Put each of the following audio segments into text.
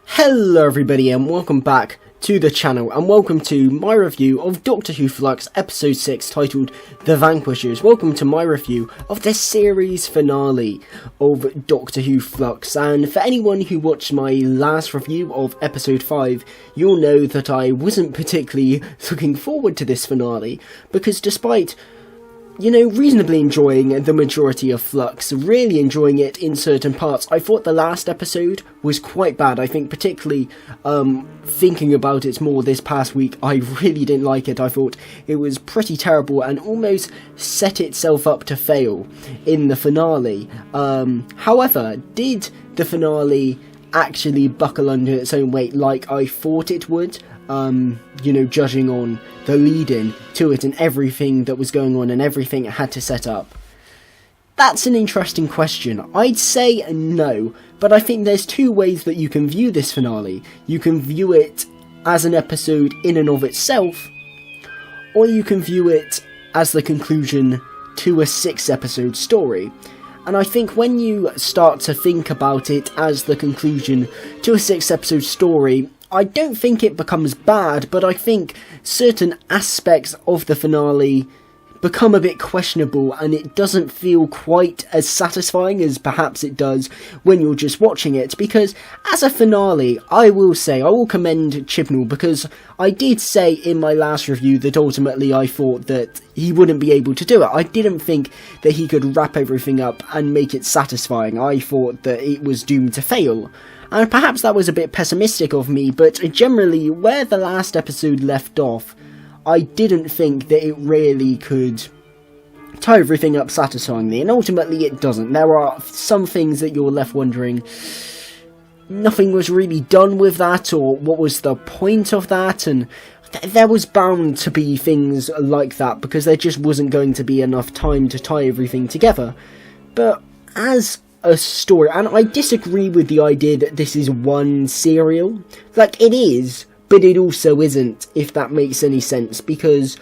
Hello everybody and welcome back to the channel, and welcome to my review of Doctor Who FLUX episode 6 titled The Vanquishers. Welcome to my review of the series finale of Doctor Who FLUX, and for anyone who watched my last review of episode 5, you'll know that I wasn't particularly looking forward to this finale, because despite reasonably enjoying the majority of FLUX, really enjoying it in certain parts, I thought the last episode was quite bad. I think particularly thinking about it more this past week, I really didn't like it. I thought it was pretty terrible and almost set itself up to fail in the finale. However, did the finale actually buckle under its own weight like I thought it would? Judging on the lead-in to it and everything that was going on and everything it had to set up? That's an interesting question. I'd say no, but I think there's two ways that you can view this finale. You can view it as an episode in and of itself, or you can view it as the conclusion to a 6-episode story. And I think when you start to think about it as the conclusion to a 6-episode story, I don't think it becomes bad, but I think certain aspects of the finale become a bit questionable, and it doesn't feel quite as satisfying as perhaps it does when you're just watching it. Because as a finale, I will commend Chibnall, because I did say in my last review that ultimately I thought that he wouldn't be able to do it. I didn't think that he could wrap everything up and make it satisfying. I thought that it was doomed to fail. And perhaps that was a bit pessimistic of me, but generally, where the last episode left off, I didn't think that it really could tie everything up satisfyingly, and ultimately it doesn't. There are some things that you're left wondering, nothing was really done with that, or what was the point of that, and there was bound to be things like that, because there just wasn't going to be enough time to tie everything together. But as a story, and I disagree with the idea that this is one serial. Like, it is, but it also isn't, if that makes any sense, because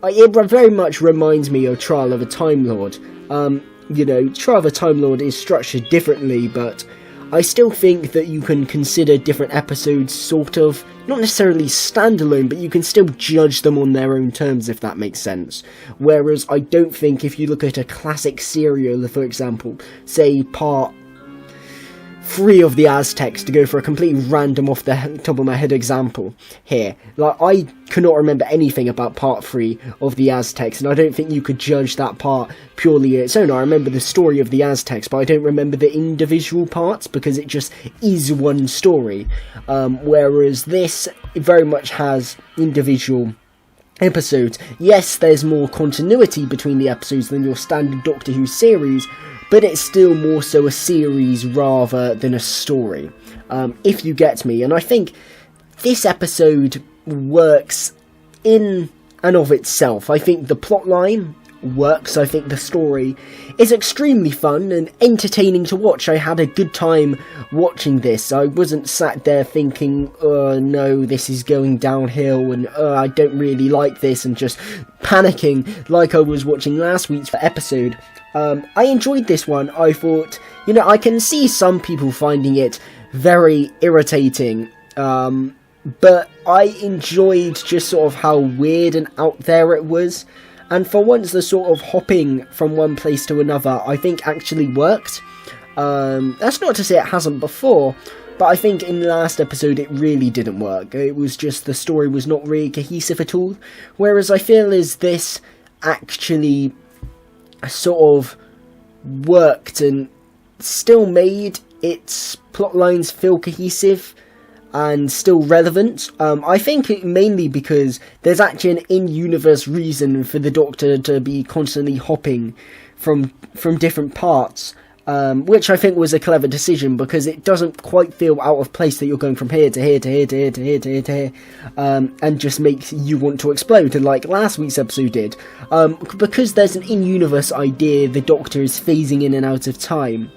it very much reminds me of Trial of a Time Lord. Trial of a Time Lord is structured differently, but I still think that you can consider different episodes sort of, not necessarily standalone, but you can still judge them on their own terms, if that makes sense. Whereas I don't think if you look at a classic serial, for example, say part 3 of the Aztecs, to go for a completely random off the top of my head example here, like, I cannot remember anything about part 3 of the Aztecs, and I don't think you could judge that part purely its own. I remember the story of the Aztecs, but I don't remember the individual parts, because it just is one story, whereas this very much has individual episodes. Yes, there's more continuity between the episodes than your standard Doctor Who series, but it's still more so a series rather than a story, if you get me. And I think this episode works in and of itself. I think the plotline works. I think the story is extremely fun and entertaining to watch. I had a good time watching this. I wasn't sat there thinking, no, this is going downhill, and I don't really like this, and just panicking like I was watching last week's episode. I enjoyed this one. I thought, I can see some people finding it very irritating, but I enjoyed just sort of how weird and out there it was. And for once, the sort of hopping from one place to another, I think actually worked. That's not to say it hasn't before, but I think in the last episode it really didn't work. It was just, the story was not really cohesive at all. Whereas I feel as this actually sort of worked and still made its plotlines feel cohesive and still relevant. I think mainly because there's actually an in-universe reason for the Doctor to be constantly hopping from different parts, which I think was a clever decision, because it doesn't quite feel out of place that you're going from here to here to here to here to here to here to here, and just makes you want to explode, like last week's episode did. Because there's an in-universe idea the Doctor is phasing in and out of time,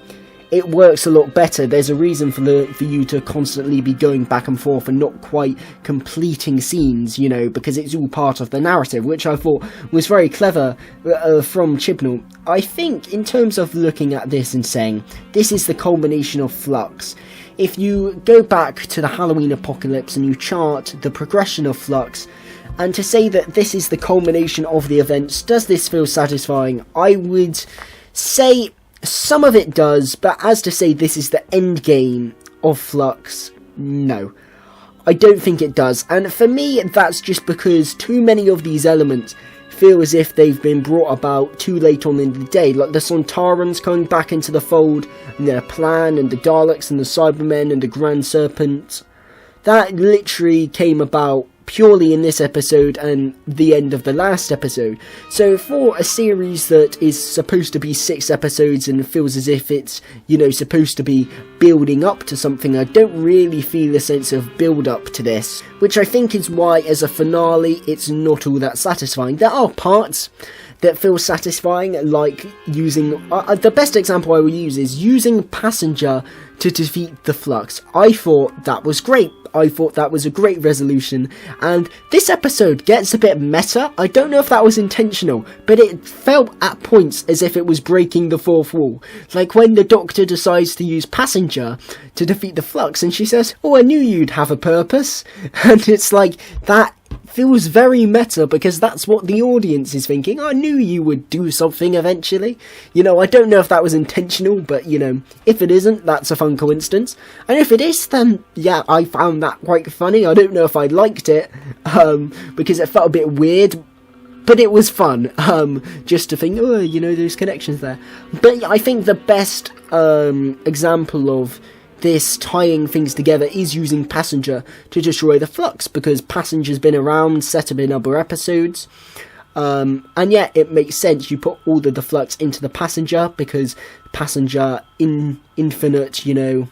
it works a lot better. There's a reason for you to constantly be going back and forth and not quite completing scenes, you know, because it's all part of the narrative, which I thought was very clever from Chibnall. I think in terms of looking at this and saying this is the culmination of Flux, if you go back to the Halloween apocalypse and you chart the progression of Flux, and to say that this is the culmination of the events, does this feel satisfying? I would say some of it does, but as to say this is the end game of Flux, no. I don't think it does, and for me that's just because too many of these elements feel as if they've been brought about too late on in the day, like the Sontarans coming back into the fold, and their plan, and the Daleks, and the Cybermen, and the Grand Serpent. That literally came about purely in this episode and the end of the last episode. So for a series that is supposed to be 6 episodes and feels as if it's, you know, supposed to be building up to something, I don't really feel a sense of build up to this, which I think is why as a finale it's not all that satisfying. There are parts that feel satisfying, like using the best example I will use is using Passenger to defeat the Flux. I thought that was great. I thought that was a great resolution, and this episode gets a bit meta. I don't know if that was intentional, but it felt at points as if it was breaking the fourth wall. Like when the Doctor decides to use Passenger to defeat the Flux, and she says, "Oh, I knew you'd have a purpose," and it's like, that feels very meta, because that's what the audience is thinking. I knew you would do something eventually. You know, I don't know if that was intentional, but, you know, if it isn't, that's a fun coincidence. And if it is, then, yeah, I found that quite funny. I don't know if I liked it, because it felt a bit weird, but it was fun, just to think, oh, you know, there's connections there. But I think the best example of this tying things together is using Passenger to destroy the Flux, because Passenger's been around, set up in other episodes, and yeah, it makes sense. You put all of the Flux into the Passenger, because Passenger in infinite, you know,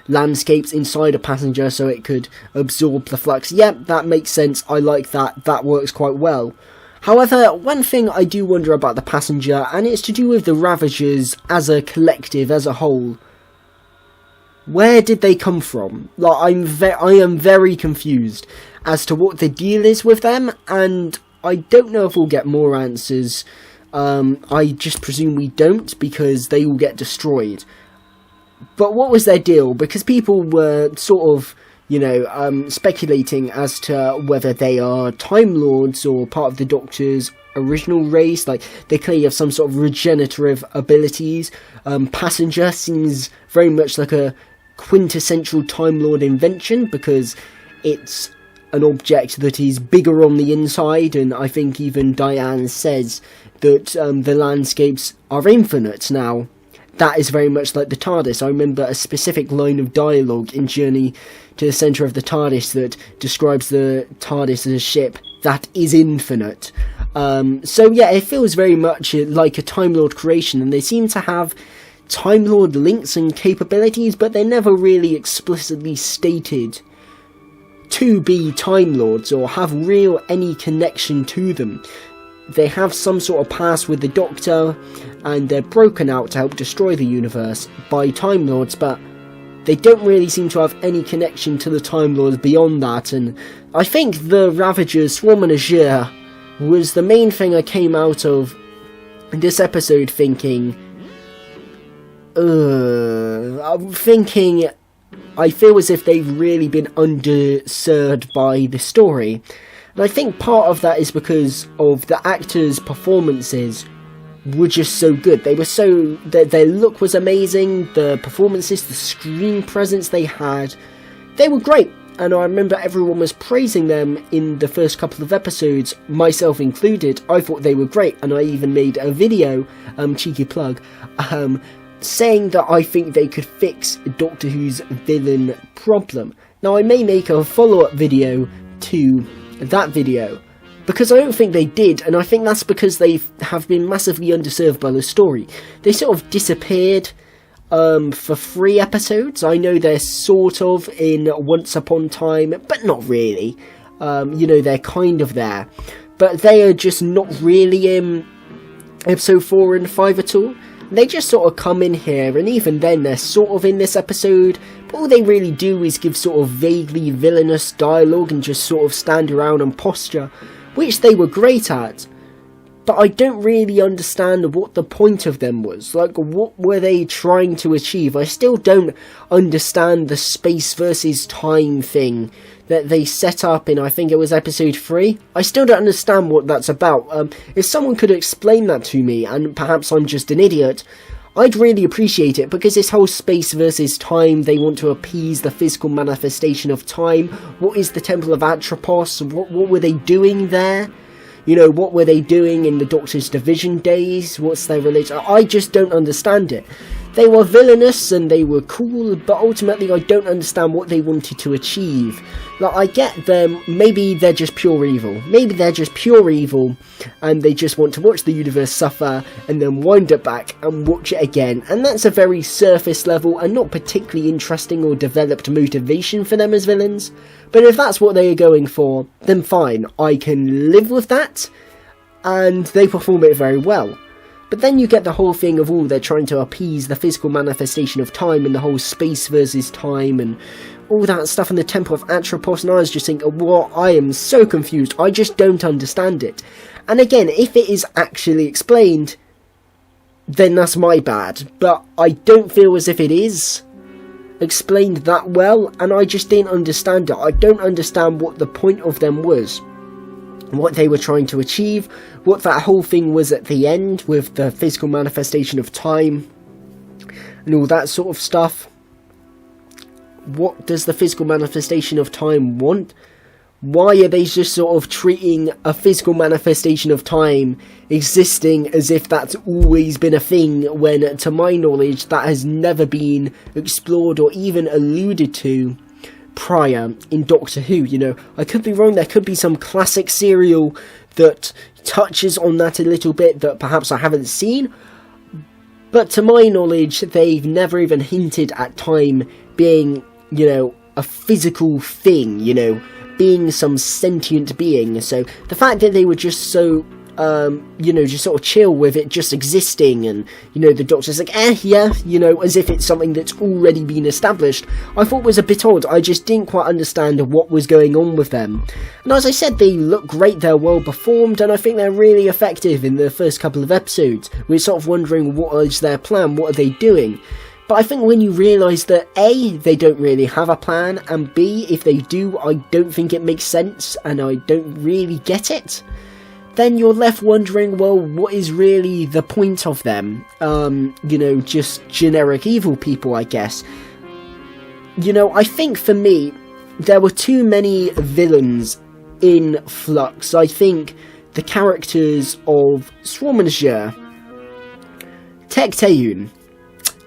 landscapes inside a Passenger, so it could absorb the Flux. Yep, that makes sense. I like that. That works quite well. However, one thing I do wonder about the Passenger, and it's to do with the Ravagers as a collective, as a whole. Where did they come from? Like, I am very confused as to what the deal is with them, and I don't know if we'll get more answers. I just presume we don't, because they all get destroyed. But what was their deal? Because people were sort of, you know, speculating as to whether they are Time Lords or part of the Doctor's original race. Like, they clearly have some sort of regenerative abilities. Passenger seems very much like a quintessential Time Lord invention, because it's an object that is bigger on the inside, and I think even Diane says that the landscapes are infinite. Now, that is very much like the TARDIS. I remember a specific line of dialogue in Journey to the Centre of the TARDIS that describes the TARDIS as a ship that is infinite. So yeah, it feels very much like a Time Lord creation, and they seem to have Time Lord links and capabilities, but they're never really explicitly stated to be Time Lords or have any connection to them. They have some sort of past with the Doctor, and they're broken out to help destroy the universe by Time Lords, but they don't really seem to have any connection to the Time Lords beyond that. And I think the Ravagers, Swarm and Azure was the main thing I came out of this episode thinking, I feel as if they've really been underserved by the story. And I think part of that is because of the actors' performances were just so good. They were so... Their look was amazing, the performances, the screen presence they had, they were great. And I remember everyone was praising them in the first couple of episodes, myself included. I thought they were great, and I even made a video, cheeky plug, saying that I think they could fix Doctor Who's villain problem. Now, I may make a follow-up video to that video, because I don't think they did, and I think that's because they have been massively underserved by the story. They sort of disappeared for 3 episodes. I know they're sort of in Once Upon a Time, but not really. You know, they're kind of there, but they are just not really in episode 4 and 5 at all. They just sort of come in here, and even then they're sort of in this episode, but all they really do is give sort of vaguely villainous dialogue and just sort of stand around and posture, which they were great at. But I don't really understand what the point of them was. Like, what were they trying to achieve? I still don't understand the space versus time thing that they set up in, I think it was episode 3. I still don't understand what that's about. If someone could explain that to me, and perhaps I'm just an idiot, I'd really appreciate it, because this whole space versus time, they want to appease the physical manifestation of time. What is the Temple of Atropos? What were they doing there? You know, what were they doing in the Doctor's Division days? What's their religion? I just don't understand it. They were villainous and they were cool, but ultimately I don't understand what they wanted to achieve. Like, I get them, maybe they're just pure evil. Maybe they're just pure evil, and they just want to watch the universe suffer, and then wind it back and watch it again. And that's a very surface level, and not particularly interesting or developed motivation for them as villains. But if that's what they are going for, then fine, I can live with that, and they perform it very well. But then you get the whole thing of, they're trying to appease the physical manifestation of time, and the whole space versus time, and all that stuff in the Temple of Atropos, and I was just thinking, what? I am so confused, I just don't understand it. And again, if it is actually explained, then that's my bad, but I don't feel as if it is explained that well, and I just didn't understand it. I don't understand what the point of them was, what they were trying to achieve, what that whole thing was at the end with the physical manifestation of time and all that sort of stuff. What does the physical manifestation of time want? Why are they just sort of treating a physical manifestation of time existing as if that's always been a thing, when, to my knowledge, that has never been explored or even alluded to prior in Doctor Who? You know, I could be wrong, there could be some classic serial that touches on that a little bit that perhaps I haven't seen, but to my knowledge they've never even hinted at time being, you know, a physical thing, you know, being some sentient being. So the fact that they were just so you know, just sort of chill with it just existing, and, you know, the Doctor's like, yeah, you know, as if it's something that's already been established, I thought was a bit odd. I just didn't quite understand what was going on with them. And as I said, they look great, they're well performed, and I think they're really effective in the first couple of episodes. We're sort of wondering, what is their plan, what are they doing? But I think when you realise that A, they don't really have a plan, and B, if they do, I don't think it makes sense, and I don't really get it, then you're left wondering, well, what is really the point of them? You know, just generic evil people, I guess. You know, I think for me, there were too many villains in Flux. I think the characters of Swarmanager, Tecteun,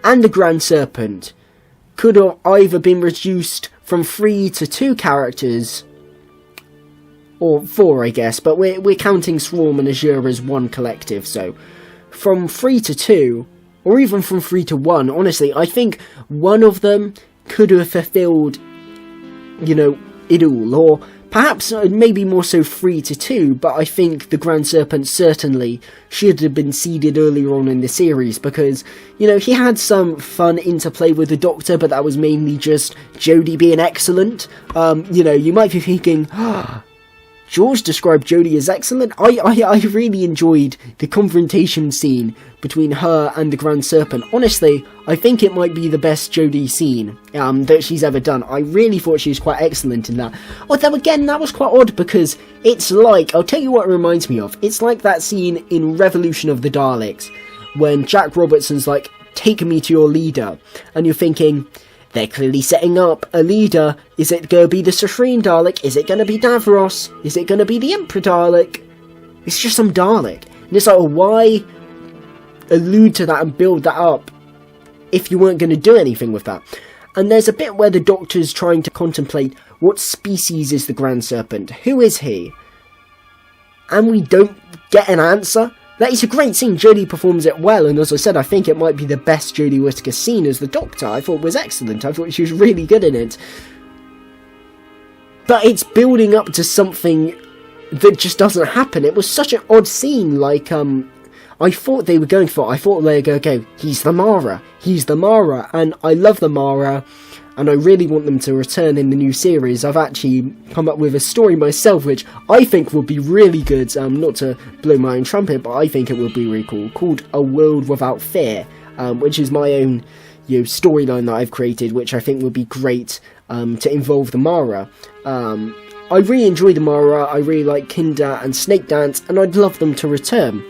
and the Grand Serpent could have either been reduced from 3 to 2 characters, or 4, I guess, but we're counting Swarm and Azure as one collective, so from 3 to 2, or even from 3 to 1, honestly, I think one of them could have fulfilled, you know, it all, or perhaps maybe more so 3 to 2, but I think the Grand Serpent certainly should have been seeded earlier on in the series, because, you know, he had some fun interplay with the Doctor, but that was mainly just Jodie being excellent. You know, you might be thinking, George described Jodie as excellent. I really enjoyed the confrontation scene between her and the Grand Serpent. Honestly, I think it might be the best Jodie scene that she's ever done. I really thought she was quite excellent in that. Although again, that was quite odd, because it's like, I'll tell you what it reminds me of. It's like that scene in Revolution of the Daleks, when Jack Robertson's like, take me to your leader, and you're thinking, they're clearly setting up a leader. Is it going to be the Supreme Dalek? Is it going to be Davros? Is it going to be the Emperor Dalek? It's just some Dalek. And it's like, well, why allude to that and build that up if you weren't going to do anything with that? And there's a bit where the Doctor's trying to contemplate, what species is the Grand Serpent? Who is he? And we don't get an answer. That is a great scene. Jodie performs it well, and as I said, I think it might be the best Jodie Whittaker scene as the Doctor. I thought was excellent. I thought she was really good in it. But it's building up to something that just doesn't happen. It was such an odd scene, like, I thought they were going for it. I thought they were going to go, he's the Mara, and I love the Mara, and I really want them to return in the new series. I've actually come up with a story myself, which I think would be really good, not to blow my own trumpet, but I think it would be really cool, called A World Without Fear, which is my own storyline that I've created, which I think would be great to involve the Mara. I really enjoy the Mara, I really like Kinder and Snake Dance, and I'd love them to return.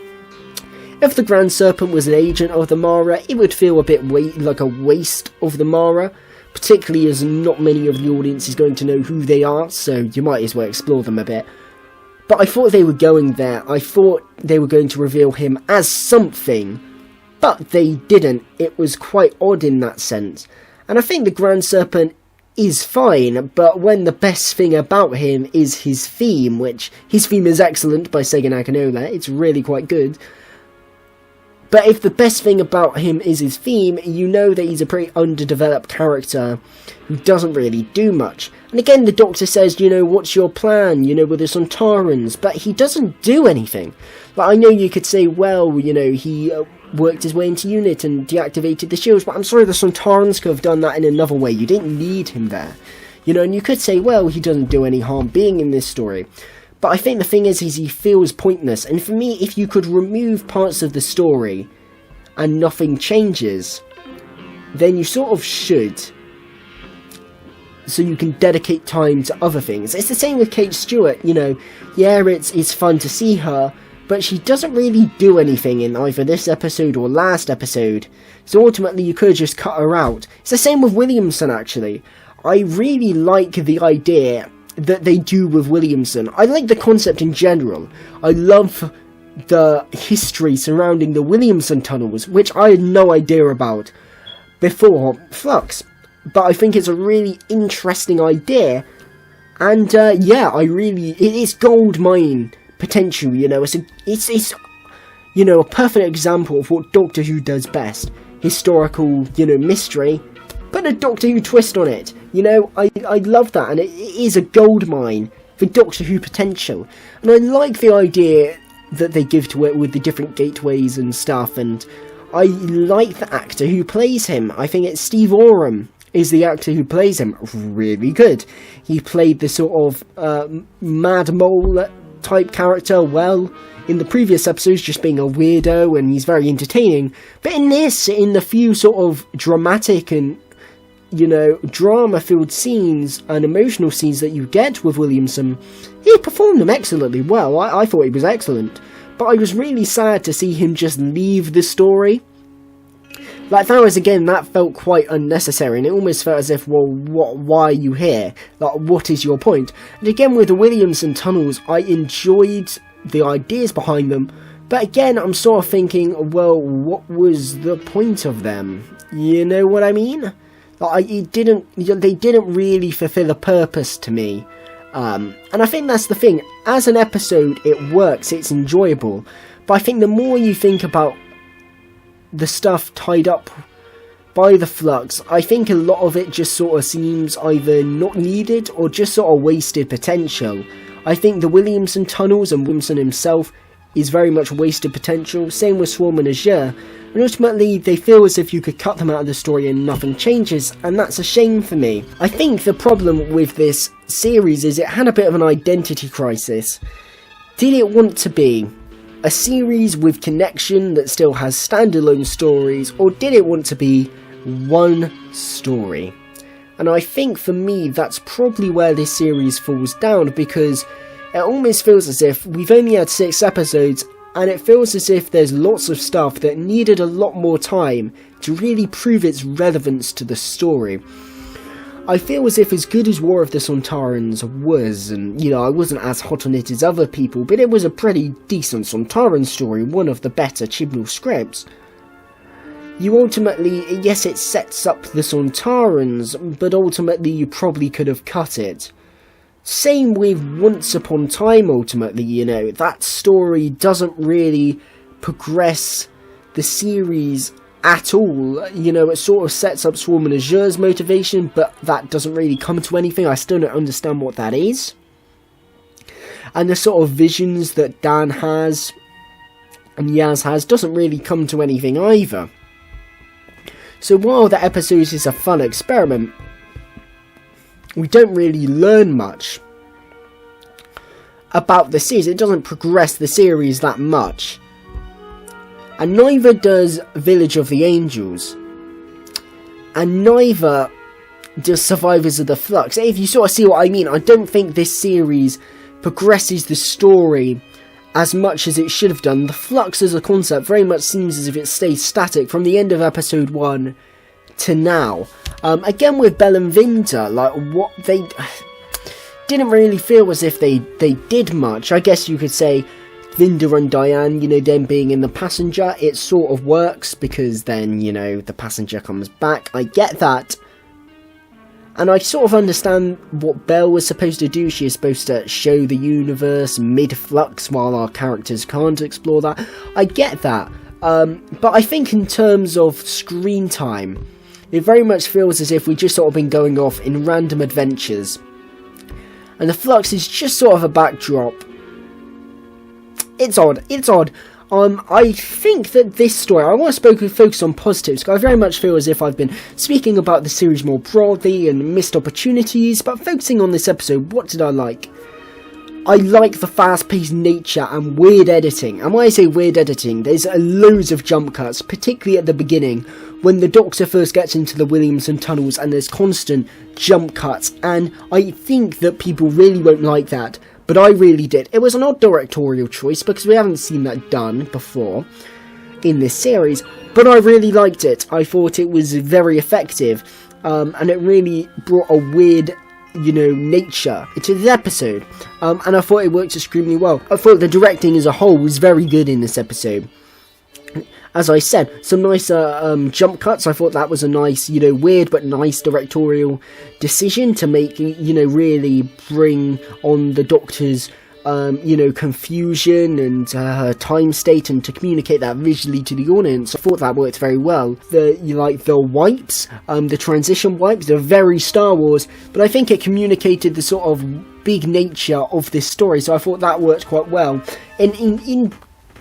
If the Grand Serpent was an agent of the Mara, it would feel a bit like a waste of the Mara, particularly as not many of the audience is going to know who they are, so you might as well explore them a bit. But I thought they were going there. I thought they were going to reveal him as something, but they didn't. It was quite odd in that sense. And I think the Grand Serpent is fine, but when the best thing about him is his theme, which his theme is excellent by Sega Nakanola, it's really quite good. But if the best thing about him is his theme, you know that he's a pretty underdeveloped character who doesn't really do much. And again, the Doctor says, what's your plan, with the Sontarans, but he doesn't do anything. Like, I know you could say, well, he worked his way into UNIT and deactivated the shields, but I'm sorry, the Sontarans could have done that in another way. You didn't need him there. And you could say, well, he doesn't do any harm being in this story. But I think the thing is he feels pointless, and for me, if you could remove parts of the story and nothing changes, then you sort of should, so you can dedicate time to other things. It's the same with Kate Stewart, yeah, it's fun to see her, but she doesn't really do anything in either this episode or last episode, so ultimately you could just cut her out. It's the same with Williamson, actually. I really like the idea that they do with Williamson. I like the concept in general. I love the history surrounding the Williamson tunnels, which I had no idea about before Flux. But I think it's a really interesting idea, and it is gold mine potential. It's a perfect example of what Doctor Who does best: historical, mystery, but a Doctor Who twist on it. I love that, and it is a gold mine for Doctor Who potential. And I like the idea that they give to it with the different gateways and stuff, and I like the actor who plays him. I think it's Steve Oram is the actor who plays him. Really good. He played the sort of Mad Mole type character well in the previous episodes, just being a weirdo, and he's very entertaining. But in this, in the few sort of dramatic and drama-filled scenes and emotional scenes that you get with Williamson, he performed them excellently well. I thought he was excellent, but I was really sad to see him just leave the story. Like, that felt quite unnecessary, and it almost felt as if, well, why are you here? Like, what is your point? And again, with the Williamson tunnels, I enjoyed the ideas behind them, but again, I'm sort of thinking, well, what was the point of them? You know what I mean? Like, they didn't really fulfill a purpose to me. And I think that's the thing. As an episode, it works, it's enjoyable. But I think the more you think about the stuff tied up by the Flux, I think a lot of it just sort of seems either not needed or just sort of wasted potential. I think the Williamson tunnels and Williamson himself is very much wasted potential. Same with Swarm and Azure. And ultimately, they feel as if you could cut them out of the story and nothing changes, and that's a shame for me. I think the problem with this series is it had a bit of an identity crisis. Did it want to be a series with connection that still has standalone stories, or did it want to be one story? And I think for me, that's probably where this series falls down, because it almost feels as if we've only had 6 episodes, and it feels as if there's lots of stuff that needed a lot more time to really prove its relevance to the story. I feel as if, as good as War of the Sontarans was, and I wasn't as hot on it as other people, but it was a pretty decent Sontaran story, one of the better Chibnall scripts. You ultimately, yes, it sets up the Sontarans, but ultimately you probably could have cut it. Same with Once Upon a Time, ultimately, that story doesn't really progress the series at all. It sort of sets up Swarm and Azure's motivation, but that doesn't really come to anything. I still don't understand what that is. And the sort of visions that Dan has, and Yaz has doesn't really come to anything either. So while the episode is a fun experiment, we don't really learn much about the series. It doesn't progress the series that much. And neither does Village of the Angels. And neither does Survivors of the Flux. If you sort of see what I mean, I don't think this series progresses the story as much as it should have done. The Flux as a concept very much seems as if it stays static from the end of episode 1 to now. Again with Belle and Vinda, like what they didn't really feel as if they did much. I guess you could say Vinda and Diane, you know, them being in the passenger, it sort of works because then, you know, the passenger comes back. I get that. And I sort of understand what Belle was supposed to do. She is supposed to show the universe mid-flux while our characters can't explore that. I get that. But I think in terms of screen time, it very much feels as if we've just sort of been going off in random adventures. And the Flux is just sort of a backdrop. It's odd. I think that this story, I want to focus on positives, because I very much feel as if I've been speaking about the series more broadly and missed opportunities, but focusing on this episode, what did I like? I like the fast-paced nature and weird editing, and when I say weird editing, there's loads of jump cuts, particularly at the beginning, when the Doctor first gets into the Williamson tunnels and there's constant jump cuts, and I think that people really won't like that. But I really did. It was an odd directorial choice because we haven't seen that done before in this series. But I really liked it. I thought it was very effective. And it really brought a weird, you know, nature to the episode. And I thought it worked extremely well. I thought the directing as a whole was very good in this episode. As I said, some nice jump cuts. I thought that was a nice, you know, weird but nice directorial decision to make, you know, really bring on the Doctor's, you know, confusion and her time state, and to communicate that visually to the audience. I thought that worked very well. The wipes, the transition wipes, they're very Star Wars, but I think it communicated the sort of big nature of this story, so I thought that worked quite well. In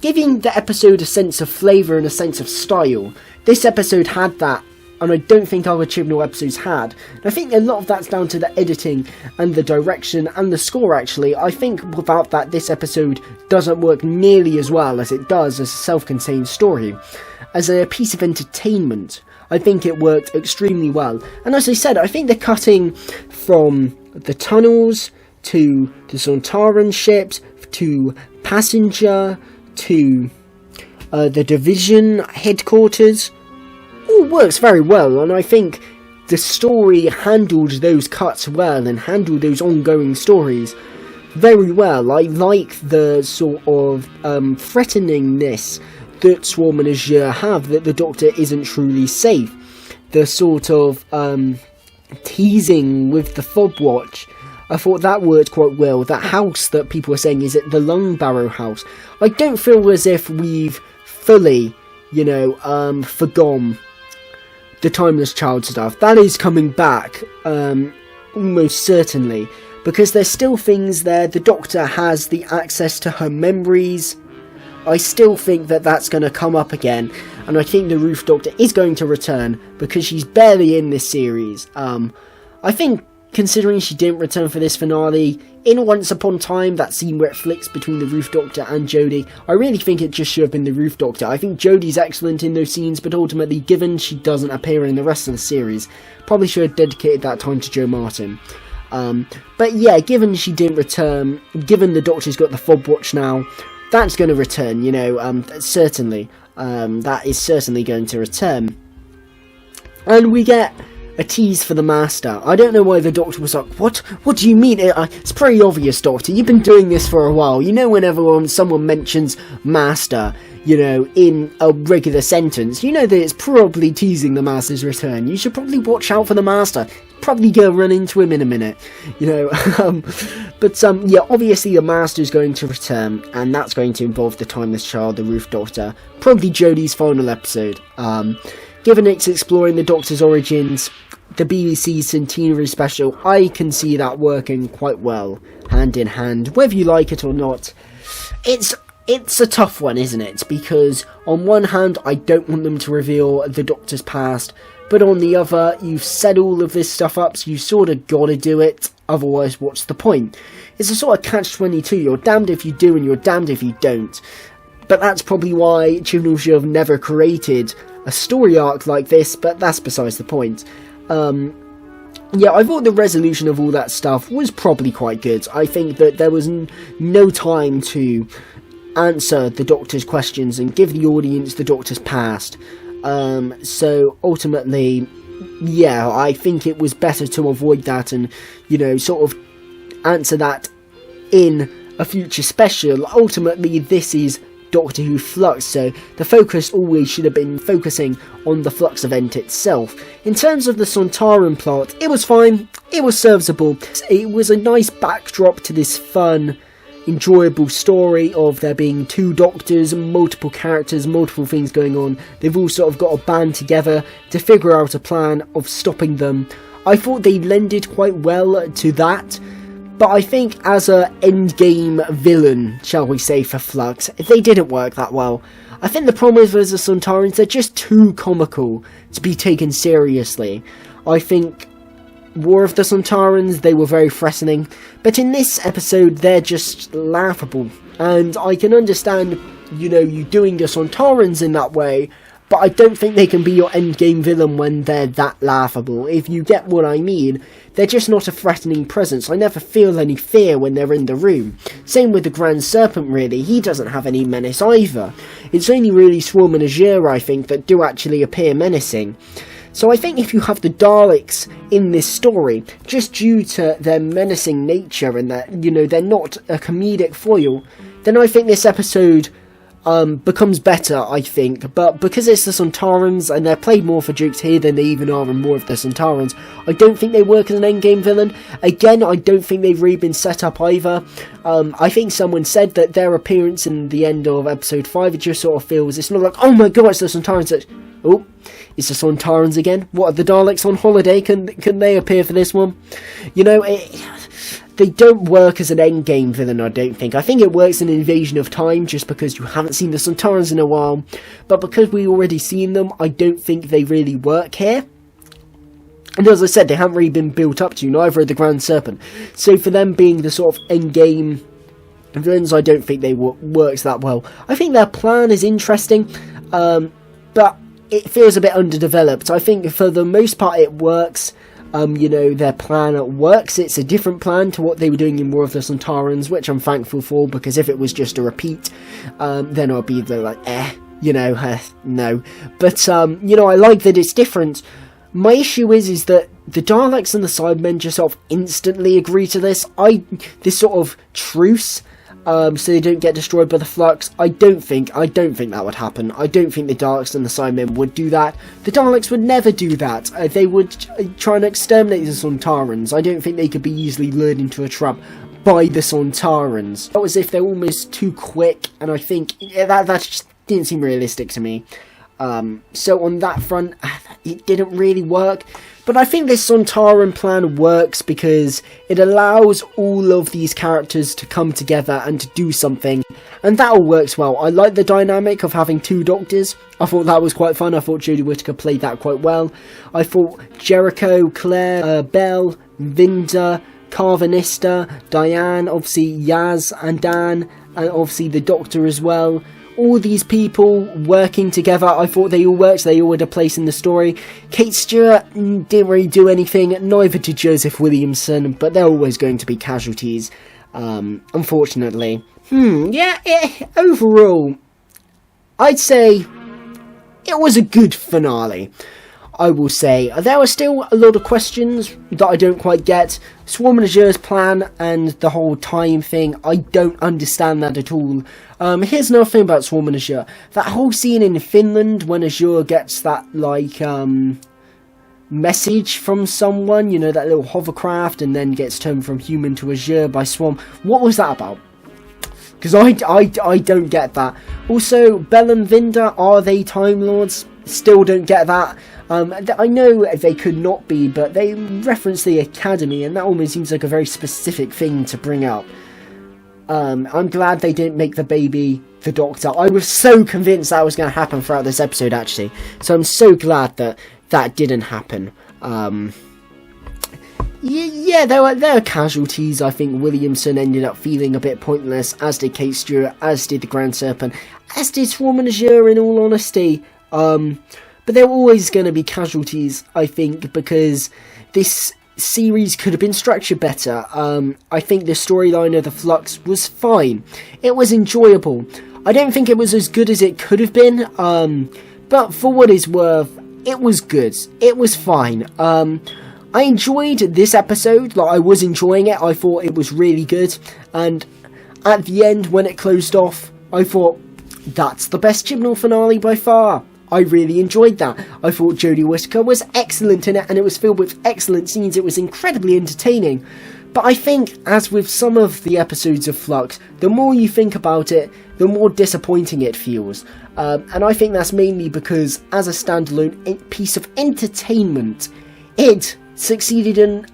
giving the episode a sense of flavour and a sense of style, this episode had that, and I don't think other Chibnall episodes had. And I think a lot of that's down to the editing and the direction and the score, actually. I think without that, this episode doesn't work nearly as well as it does as a self-contained story. As a piece of entertainment, I think it worked extremely well. And as I said, I think the cutting from the tunnels to the Sontaran ships to Passenger to the Division headquarters all works very well, and I think the story handled those cuts well and handled those ongoing stories very well. I like the sort of threateningness that Swarm and Azure have, that the Doctor isn't truly safe, the sort of teasing with the fob watch. I thought that worked quite well. That house that people are saying, is it the Lung Barrow house? I don't feel as if we've fully, you know, forgone the Timeless Child stuff. That is coming back, almost certainly, because there's still things there. The Doctor has the access to her memories. I still think that that's going to come up again, and I think the Roof Doctor is going to return, because she's barely in this series. I think, considering she didn't return for this finale, in Once Upon a Time, that scene where it flicks between the Roof Doctor and Jodie, I really think it just should have been the Roof Doctor. I think Jodie's excellent in those scenes, but ultimately, given she doesn't appear in the rest of the series, probably should have dedicated that time to Jo Martin. But yeah, given she didn't return, given the Doctor's got the fob watch now, that's going to return, you know, certainly. That is certainly going to return. And we get a tease for the Master. I don't know why the Doctor was like, what do you mean? It's pretty obvious, Doctor, you've been doing this for a while. You know, whenever someone mentions Master, you know, in a regular sentence, you know that it's probably teasing the Master's return. You should probably watch out for the Master. Probably gonna run into him in a minute, you know. Yeah, obviously the Master's going to return, and that's going to involve the Timeless Child, the Roof Doctor, probably Jodie's final episode. Given it's exploring the Doctor's origins, the BBC's centenary special, I can see that working quite well, hand in hand, whether you like it or not. It's it's a tough one, isn't it? Because on one hand, I don't want them to reveal the Doctor's past, but on the other, you've set all of this stuff up, so you sort of gotta do it, otherwise what's the point? It's a sort of catch-22, you're damned if you do and you're damned if you don't. But that's probably why Chibnall should have never created a story arc like this, but that's besides the point. Yeah, I thought the resolution of all that stuff was probably quite good. I think that there was no time to answer the Doctor's questions and give the audience the Doctor's past. So ultimately, yeah, I think it was better to avoid that and, you know, sort of answer that in a future special. Ultimately, this is Doctor Who FLUX, so the focus always should have been focusing on the FLUX event itself. In terms of the Sontaran plot, it was fine, it was serviceable, it was a nice backdrop to this fun, enjoyable story of there being two Doctors, multiple characters, multiple things going on. They've all sort of got a band together to figure out a plan of stopping them. I thought they lended quite well to that. But I think as a endgame villain, shall we say, for FLUX, they didn't work that well. I think the problem is with the Sontarans, they're just too comical to be taken seriously. I think War of the Sontarans, they were very threatening, but in this episode they're just laughable. And I can understand, you know, you doing the Sontarans in that way, but I don't think they can be your endgame villain when they're that laughable. If you get what I mean, they're just not a threatening presence. I never feel any fear when they're in the room. Same with the Grand Serpent, really. He doesn't have any menace either. It's only really Swarm and Azure, I think, that do actually appear menacing. So I think if you have the Daleks in this story, just due to their menacing nature and that, you know, they're not a comedic foil, then I think this episode becomes better, I think. But because it's the Sontarans and they're played more for jokes here than they even are in More of the Sontarans, I don't think they work as an endgame villain. Again, I don't think they've really been set up either. I think someone said that their appearance in the end of episode 5, it just sort of feels, it's not like, oh my god, it's the Sontarans. Oh, it's the Sontarans again. What, are the Daleks on holiday? Can they appear for this one? You know, they don't work as an endgame villain, I don't think. I think it works in Invasion of Time, just because you haven't seen the Sontarans in a while. But because we already seen them, I don't think they really work here. And as I said, they haven't really been built up to, neither of the Grand Serpent. So for them being the sort of endgame villains, I don't think they works that well. I think their plan is interesting, but it feels a bit underdeveloped. I think for the most part it works. You know, their plan works. It's a different plan to what they were doing in War of the Sontarans, which I'm thankful for, because if it was just a repeat, then I'd be like, you know, no. But, you know, I like that it's different. My issue is that the Daleks and the Cybermen just sort of instantly agree to this. This sort of truce, so they don't get destroyed by the FLUX. I don't think that would happen. I don't think the Daleks and the Cybermen would do that. The Daleks would never do that. They would try and exterminate the Sontarans. I don't think they could be easily lured into a trap by the Sontarans. It was as if they're almost too quick, and I think that just didn't seem realistic to me. So on that front, it didn't really work. But I think this Sontaran plan works because it allows all of these characters to come together and to do something, and that all works well. I like the dynamic of having two Doctors. I thought that was quite fun. I thought Jodie Whittaker played that quite well. I thought Jericho, Claire, Belle, Vinda, Carvanista, Diane, obviously Yaz and Dan, and obviously the Doctor as well. All these people working together, I thought they all worked, they all had a place in the story. Kate Stewart didn't really do anything, neither did Joseph Williamson, but they're always going to be casualties, unfortunately. Overall, I'd say it was a good finale. I will say, there are still a lot of questions that I don't quite get. Swarm and Azure's plan and the whole time thing, I don't understand that at all. Here's another thing about Swarm and Azure. That whole scene in Finland when Azure gets that, like, message from someone, you know, that little hovercraft, and then gets turned from human to Azure by Swarm. What was that about? Because I don't get that. Also, Belle and Vinda, are they Time Lords? Still don't get that. I know they could not be, but they reference the Academy, and that almost seems like a very specific thing to bring up. I'm glad they didn't make the baby the Doctor. I was so convinced that was going to happen throughout this episode, actually. So I'm so glad that that didn't happen. Yeah, there were casualties. I think Williamson ended up feeling a bit pointless, as did Kate Stewart, as did the Grand Serpent, as did Swarm and Azure, in all honesty. But there were always going to be casualties, I think, because this series could have been structured better. I think the storyline of the Flux was fine. It was enjoyable. I don't think it was as good as it could have been, but for what it's worth, it was good. It was fine. I enjoyed this episode. Like, I was enjoying it. I thought it was really good, and at the end, when it closed off, I thought, that's the best Chibnall finale by far. I really enjoyed that. I thought Jodie Whittaker was excellent in it, and it was filled with excellent scenes. It was incredibly entertaining. But I think, as with some of the episodes of Flux, the more you think about it, the more disappointing it feels. And I think that's mainly because, as a standalone piece of entertainment, it succeeded in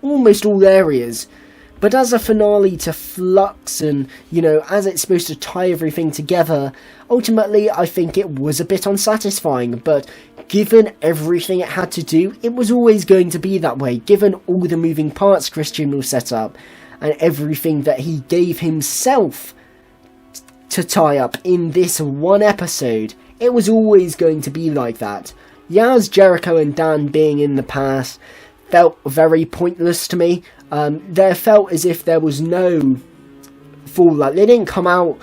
almost all areas. But as a finale to Flux, and, you know, as it's supposed to tie everything together, ultimately I think it was a bit unsatisfying. But given everything it had to do, it was always going to be that way. Given all the moving parts Chris Chibnall set up, and everything that he gave himself to tie up in this one episode, it was always going to be like that. Yaz, Jericho and Dan being in the past felt very pointless to me. There felt as if there was no full, like, they didn't come out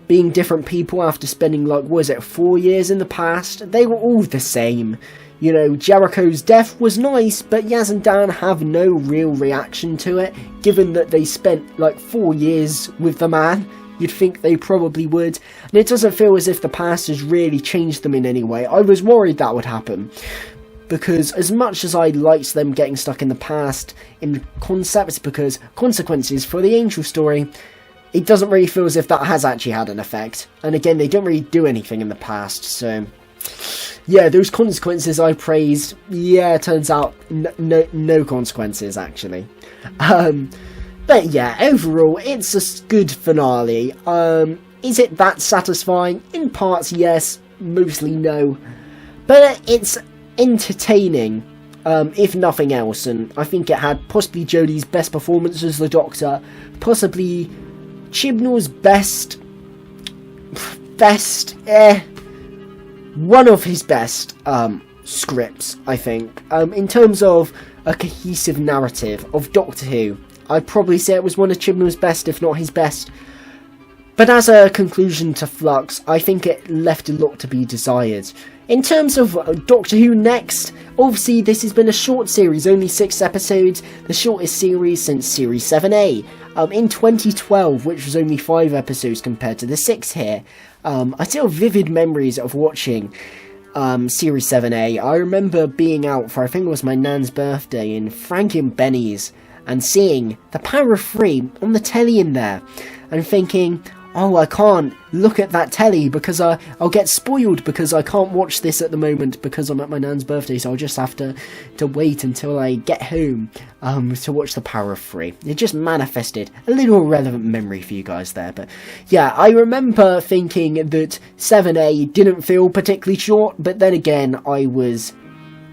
being different people after spending, like, was it 4 years in the past? They were all the same. You know, Jericho's death was nice, but Yaz and Dan have no real reaction to it, given that they spent, like, 4 years with the man. You'd think they probably would, and it doesn't feel as if the past has really changed them in any way. I was worried that would happen, because as much as I liked them getting stuck in the past in concepts, because consequences for the Angel story, it doesn't really feel as if that has actually had an effect. And again, they don't really do anything in the past, so yeah, those consequences I praised, yeah, turns out no consequences, actually. But yeah, overall, it's a good finale. Is it that satisfying? In parts, yes. Mostly, no. But it's entertaining, if nothing else. And I think it had possibly Jodie's best performance as the Doctor. Possibly Chibnall's best, one of his best scripts, I think. In terms of a cohesive narrative of Doctor Who, I'd probably say it was one of Chibnall's best, if not his best. But as a conclusion to Flux, I think it left a lot to be desired. In terms of Doctor Who next, obviously this has been a short series, only 6 episodes, the shortest series since Series 7A. In 2012, which was only 5 episodes compared to the 6 here. I still have vivid memories of watching Series 7A. I remember being out for, I think it was my nan's birthday, in Frank and Benny's, and seeing The Power of 3 on the telly in there, and thinking, oh, I can't look at that telly because I'll get spoiled, because I can't watch this at the moment because I'm at my nan's birthday, so I'll just have to wait until I get home to watch The Power of 3. It just manifested a little irrelevant memory for you guys there, but yeah, I remember thinking that 7A didn't feel particularly short, but then again, I was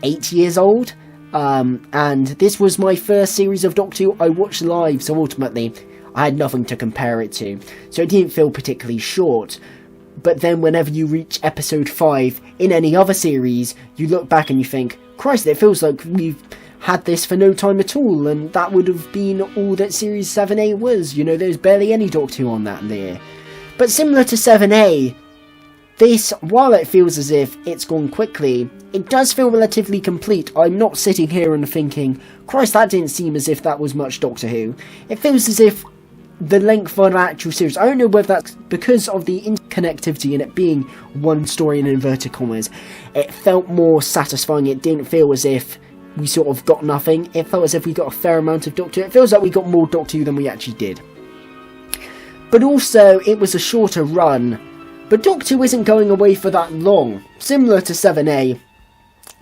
8 years old, and this was my first series of Doctor Who I watched live, so ultimately I had nothing to compare it to, so it didn't feel particularly short. But then whenever you reach episode 5 in any other series, you look back and you think, Christ, it feels like we've had this for no time at all, and that would have been all that Series 7A was. You know, there's barely any Doctor Who on that there. But similar to 7A, this, while it feels as if it's gone quickly, it does feel relatively complete. I'm not sitting here and thinking, Christ, that didn't seem as if that was much Doctor Who. It feels as if the length of an actual series, I don't know whether that's because of the interconnectivity in it being one story in inverted commas, it felt more satisfying. It didn't feel as if we sort of got nothing. It felt as if we got a fair amount of Doctor Who. It feels like we got more Doctor Who than we actually did. But also, it was a shorter run. But Doctor Who isn't going away for that long. Similar to 7A,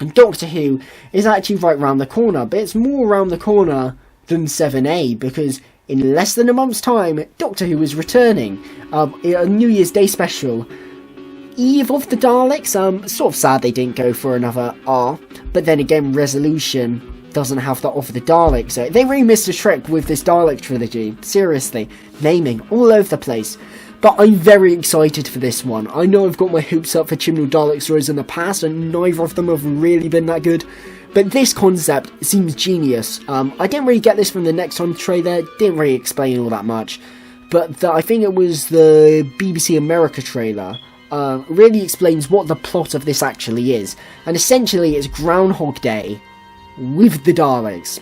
and Doctor Who is actually right round the corner, but it's more round the corner than 7A, because in less than a month's time, Doctor Who is returning. A New Year's Day special. Eve of the Daleks, sort of sad they didn't go for another R, but then again, Resolution doesn't have that of the Daleks, so they really missed a trick with this Dalek trilogy. Seriously, naming all over the place. But I'm very excited for this one. I know I've got my hopes up for Chibnall Dalek stories in the past, and neither of them have really been that good. But this concept seems genius. I didn't really get this from the Next On trailer, didn't really explain all that much. But I think it was the BBC America trailer. Really explains what the plot of this actually is. And essentially it's Groundhog Day with the Daleks.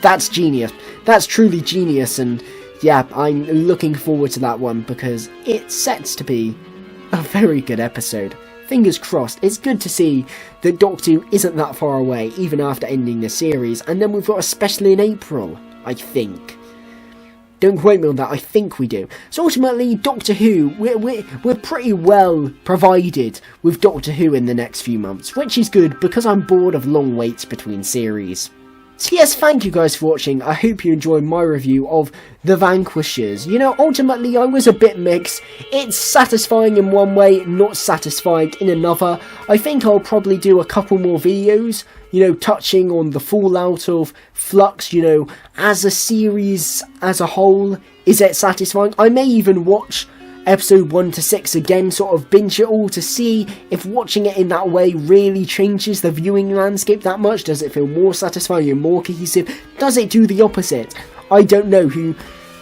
That's genius. That's truly genius, and yeah, I'm looking forward to that one because it sets to be a very good episode. Fingers crossed. It's good to see that Doctor Who isn't that far away, even after ending the series, and then we've got a special in April, I think. Don't quote me on that, I think we do. So ultimately, Doctor Who, we're pretty well provided with Doctor Who in the next few months, which is good because I'm bored of long waits between series. So yes, thank you guys for watching. I hope you enjoyed my review of The Vanquishers. You know, ultimately I was a bit mixed. It's satisfying in one way, not satisfying in another. I think I'll probably do a couple more videos, you know, touching on the fallout of Flux, you know, as a series as a whole. Is it satisfying? I may even watch episode 1 to 6 again, sort of binge it all to see if watching it in that way really changes the viewing landscape that much. Does it feel more satisfying and more cohesive? Does it do the opposite? I don't know. Who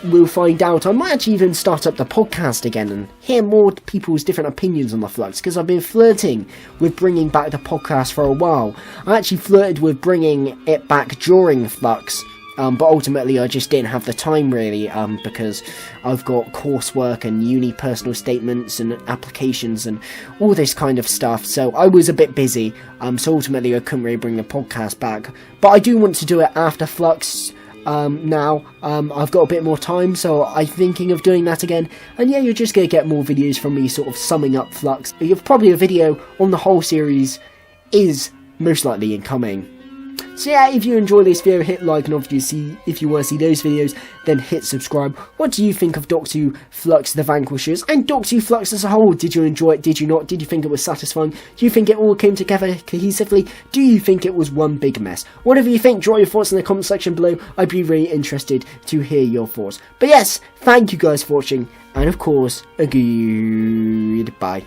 will find out. I might actually even start up the podcast again and hear more people's different opinions on the Flux, because I've been flirting with bringing back the podcast for a while. I actually flirted with bringing it back during Flux, but ultimately I just didn't have the time really, because I've got coursework and uni personal statements and applications and all this kind of stuff, so I was a bit busy, so ultimately I couldn't really bring the podcast back. But I do want to do it after Flux now. I've got a bit more time, so I'm thinking of doing that again, and yeah, you're just going to get more videos from me sort of summing up Flux. You've probably a video on the whole series is most likely incoming. So yeah, if you enjoy this video, hit like, and obviously if you want to see those videos, then hit subscribe. What do you think of Doctor Who FLUX The Vanquishers, and Doctor Who FLUX as a whole? Did you enjoy it? Did you not? Did you think it was satisfying? Do you think it all came together cohesively? Do you think it was one big mess? Whatever you think, draw your thoughts in the comment section below. I'd be really interested to hear your thoughts. But yes, thank you guys for watching, and of course, a goodbye.